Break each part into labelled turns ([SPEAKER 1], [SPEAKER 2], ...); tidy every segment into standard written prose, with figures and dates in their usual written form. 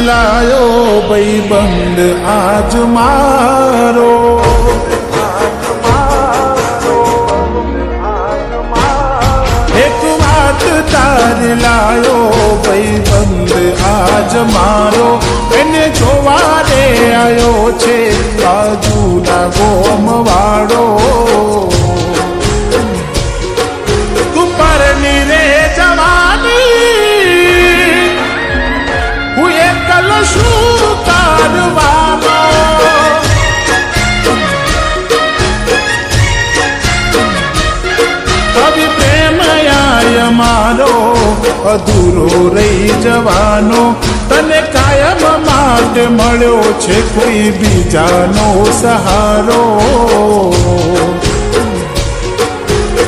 [SPEAKER 1] લાયો ભાઈબંધ આજ મારો, એક વાત તાર લાયો ભાઈબંધ આજ મારો, એને જોવા રે આવ્યો છે બાજુના ગોમ વાળો. તું પરની રે જવાની, હું એકલ શું કરવાનો, હવે પ્રેમ આય મારો અધૂરો રહી જવાનો, તને કાયમ માટે મળ્યો છે કોઈ બીજાનો સહારો.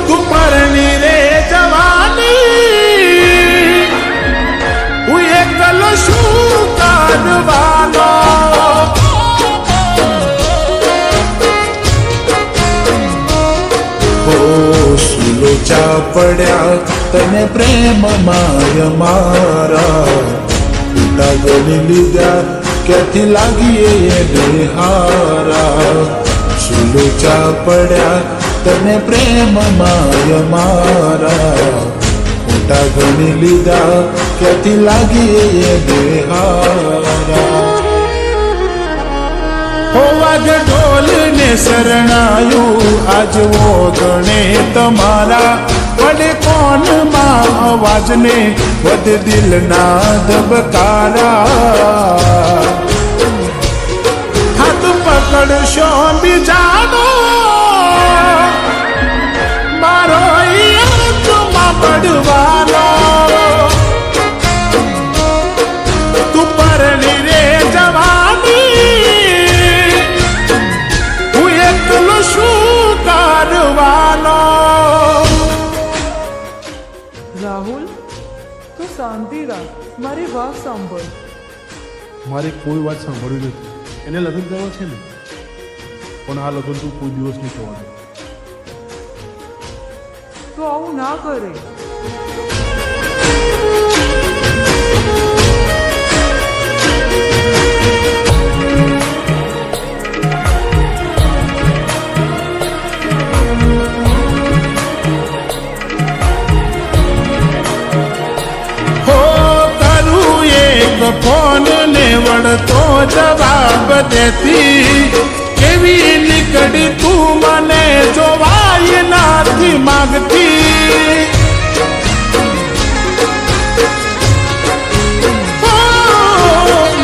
[SPEAKER 1] તું પરણી રે જવાની, હું એકલ શું કરવાનો, લોચા પડ્યા તને પ્રેમ માય મારા, ઉટા ગણી લીધા ક્યાંથી લાગીએ એને હારા. લોચા પડ્યા તને પ્રેમ માય મારા, ઉટા ગણી લીધા ક્યાંથી લાગીએ એને હારા. હોવાજ ઢોલ ને શરણાયું આજ ગણે તમારા, વડે કોનમાં અવાજ ને વધ દિલના ધબકારા. હાથ પકડશો બીજાનો મારો આંખમાં પડવાનો, તું પરણી રે જવાની, હું એકલો શું કરવાનો.
[SPEAKER 2] રાહુલ, તું શાંતિ રાખ, મારી વાત સાંભળ.
[SPEAKER 3] મારે કોઈ વાત સાંભળવી નથી. એને લગ્ન કરવા છે ને, પણ આ લગ્ન તું કોઈ દિવસ નહીં થવા દે.
[SPEAKER 2] તો આવું ના કરે.
[SPEAKER 1] ફોન ને વળતો જવાબ દેતી, કેવી નીકળી તું મને જોવાય નથી માગતી.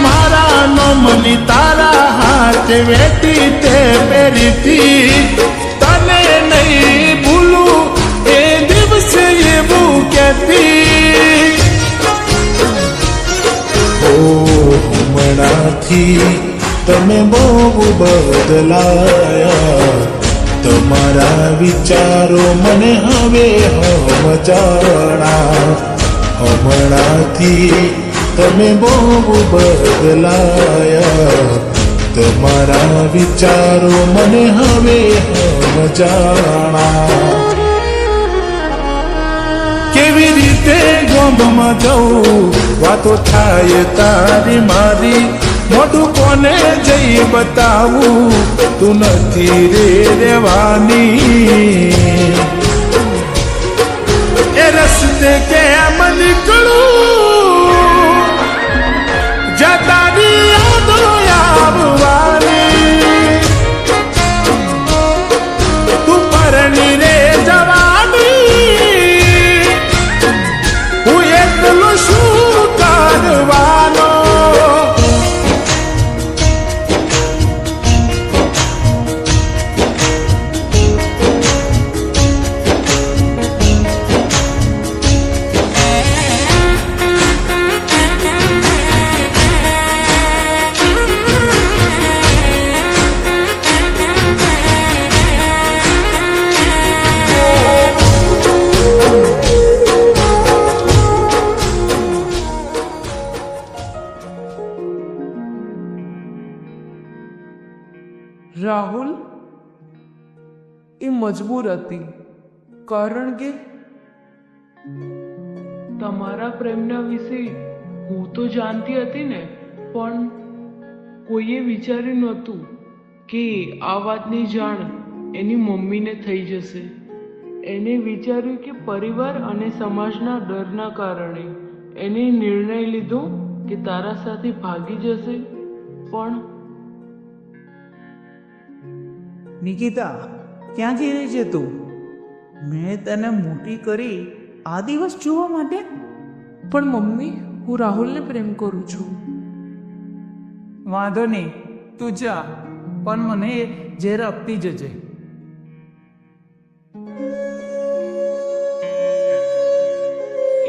[SPEAKER 1] મારા નોમની તારા હાથ વેતી તે પહેરીતી, તને નહીં ભૂલું એ દિવસે એવું કહેતી. હમણાંથી તમે બહુ બદલાયા, તમારા વિચારો મને હવે સમજાણા. હમણાંથી તમે બહુ બદલાયા, તમારા વિચારો મને હવે સમજાણા. કેવી રીતે ગોમમાં જવું, વાતો થાય તારી મારી, મોઢું કોને જઈ બતાવું, તું નથી રે રહેવાની. એ રસ્તે કેમ નીકળું, જતાની યાદો આવવાની, તું પરણી રે જવાની, હું એકલો શું કરવાનો.
[SPEAKER 2] રાહુલ, એ મજબૂર હતી, કારણ કે તમારા પ્રેમના વિશે હું તો જાણતી હતી ને. પણ કોઈએ વિચાર્યું નહોતું કે આ વાતની જાણ એની મમ્મીને થઈ જશે. એને વિચાર્યું કે પરિવાર અને સમાજના ડરના કારણે એને નિર્ણય લીધો કે તારા સાથે ભાગી જશે. પણ
[SPEAKER 4] નિકિતા, ક્યાં જઈ રહી છે તું? મેં તને મોટી કરી આ દિવસ જોવા માટે.
[SPEAKER 2] પણ મમ્મી, હું રાહુલને પ્રેમ કરું છું.
[SPEAKER 4] વાંધો નહીં, તું જા, પણ મને ઝેર આપતી જજે.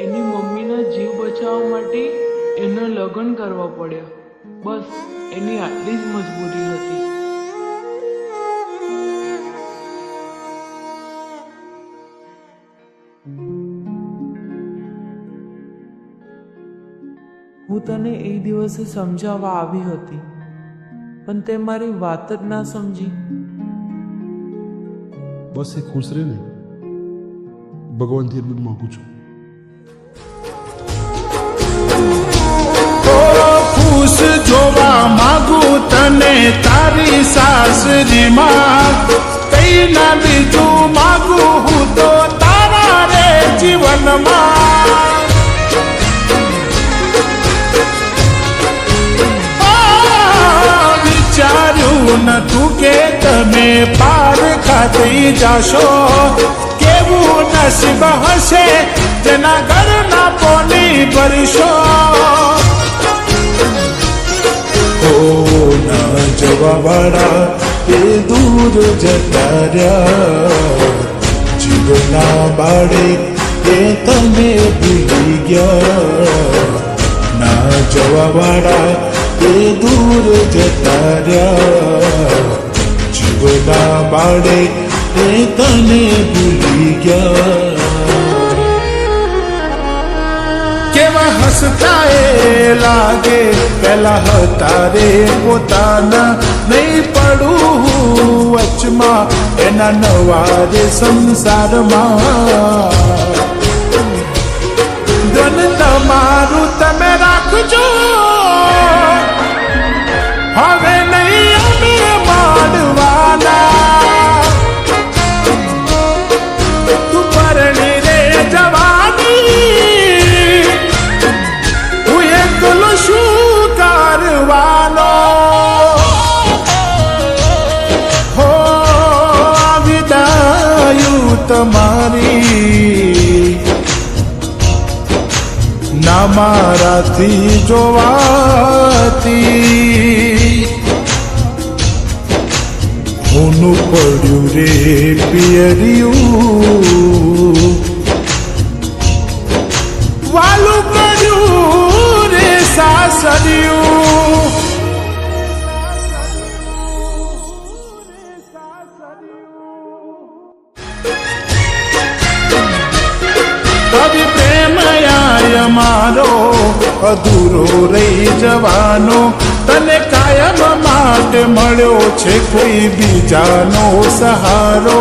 [SPEAKER 2] એની મમ્મીના જીવ બચાવવા માટે એના લગ્ન કરવા પડ્યા. બસ એની આટલી જ મજબૂરી હતી. હું તને એ દિવસે સમજાવવા આવી હતી, પણ તે મારી વાત જ ના સમજી.
[SPEAKER 3] બસ એ ખુશ રહે ને, ભગવાનથી એટલું જ માગું છું.
[SPEAKER 1] ખુશ જોવા માંગુ તને તારી સાસરીમાં, કઈ ના બીજું માંગુ હું તો તારા રે જીવનમાં. વિચાર્યું નતું કે તમે પાર ખાતી જાશો, કેવું નસીબ હશે જેના ઘરના પોની ભરશો. ના જવા વાળા એ દૂર જતા રહ્યા, જીવના બાળે એ તમે ભૂલી ગયા. ના જવા વાળા એ દૂર જતા રહ્યા, જીવના બાળે એ તને ભૂલી ગયા. કેવા હસતા એ લાગે પેલા હતા રે પોતાના, નહીં પડું વચમાં એના નવા રે સંસારમાં. ધન તમારું તમે રાખજો, હવે નહીં અમે માનવાના. તું પરણી રે જવાની, હું એકલો શું કરવાનો. હો વિદાયું તમારી ના મારાથી જોવાતી. હોનું પડ્યું રે પિયરિયું, વાલું કર્યું રે સાસરિયું. કવિ પ્રેમ આય મારો અધૂરો રહી જવાનો, તને કાયમ માટે મળ્યો છે કોઈ બીજાનો સહારો.